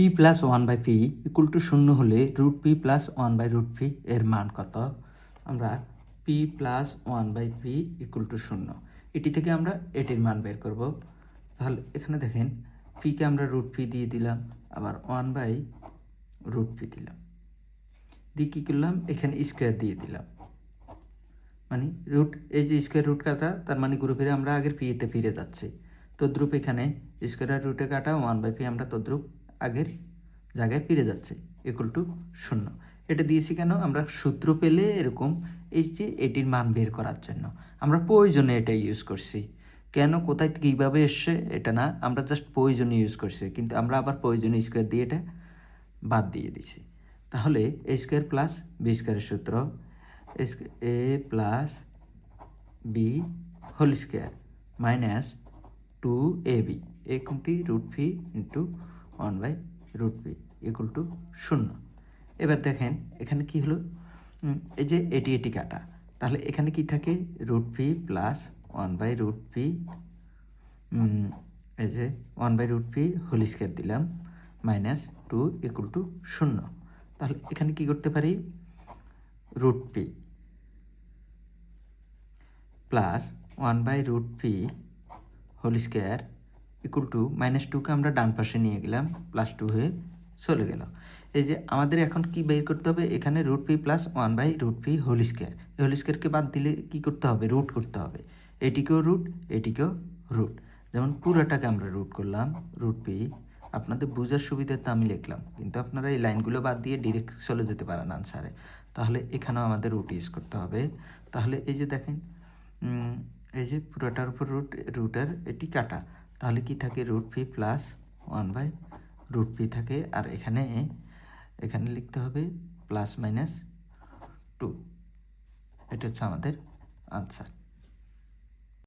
P plus one by P equal to শূন্য হলে root P plus one by root P এর মান কত? আমরা P plus one by P equal to শূন্য, এটি থেকে আমরা এটির মান বের করব। তাহলে এখানে দেখেন পিকে আমরা রুট পি দিয়ে দিলাম, আবার ওয়ান বাই রুট পি দিলাম, দিয়ে কী করলাম এখানে স্কোয়ার দিয়ে দিলাম, মানে রুট এই যে স্কোয়ার রুট কাটা, তার মানে ঘুরে ফিরে আমরা আগের পিতে ফিরে যাচ্ছি। তদ্রূপ এখানে স্কোয়ার রুটে কাটা ওয়ান বাই পি আমরা তদ্রূপ আগের জায়গায় ফিরে যাচ্ছে ইকুয়াল টু শূন্য। এটা দিয়েছি কেন? আমরা সূত্র পেলে এরকম এই যে এটির মান বের করার জন্য আমরা প্রয়োজনে এটা ইউজ করছি। কেন কোথায় কীভাবে এসছে এটা না, আমরা জাস্ট প্রয়োজনে ইউজ করছি, কিন্তু আমরা আবার প্রয়োজনে স্কোয়ার দিয়ে এটা বাদ দিয়ে দিছি। তাহলে এ স্কোয়ার প্লাস বি স্কোয়ারের সূত্র A plus B whole square minus 2ab এ কোনটি root P into one by root P equal to শূন্য। এবার দেখেন এখানে কি হলো, এই যে এটি কাটা, তাহলে এখানে কি থাকে root P plus one by root P, এই যে one by root P whole square দিলাম মাইনাস 2 ইকুয়াল টু শূন্য। তাহলে এখানে কি করতে পারি, root P plus one by root P whole square equal to minus 2কে আমরা ডান পাশে নিয়ে গেলাম, প্লাস 2 হয়ে চলে গেল। এই যে আমাদের এখন কি বের করতে হবে, এখানে root P plus one by root P whole square, এই হোল স্কোয়ারকে বাদ দিলে কি করতে হবে, রুট করতে হবে। এটিকেও রুট, এটিকেও রুট, যেমন পুরোটাকে আমরা রুট করলাম রুট পি। আপনাদের বোঝার সুবিধাতে আমি লিখলাম, কিন্তু আপনারা এই লাইনগুলো বাদ দিয়ে ডিরেক্ট চলে যেতে পারেন আনসারে। তাহলে এখানেও আমাদের রুট ইউজ করতে হবে। তাহলে এই যে দেখেন এই যে পুরোটার উপর রুটের এটি কাটা, তাহলে কি থাকে root P plus one by root p থাকে, আর এখানে লিখতে হবে প্লাস মাইনাস 2। এটা হচ্ছে আমাদের আনসার।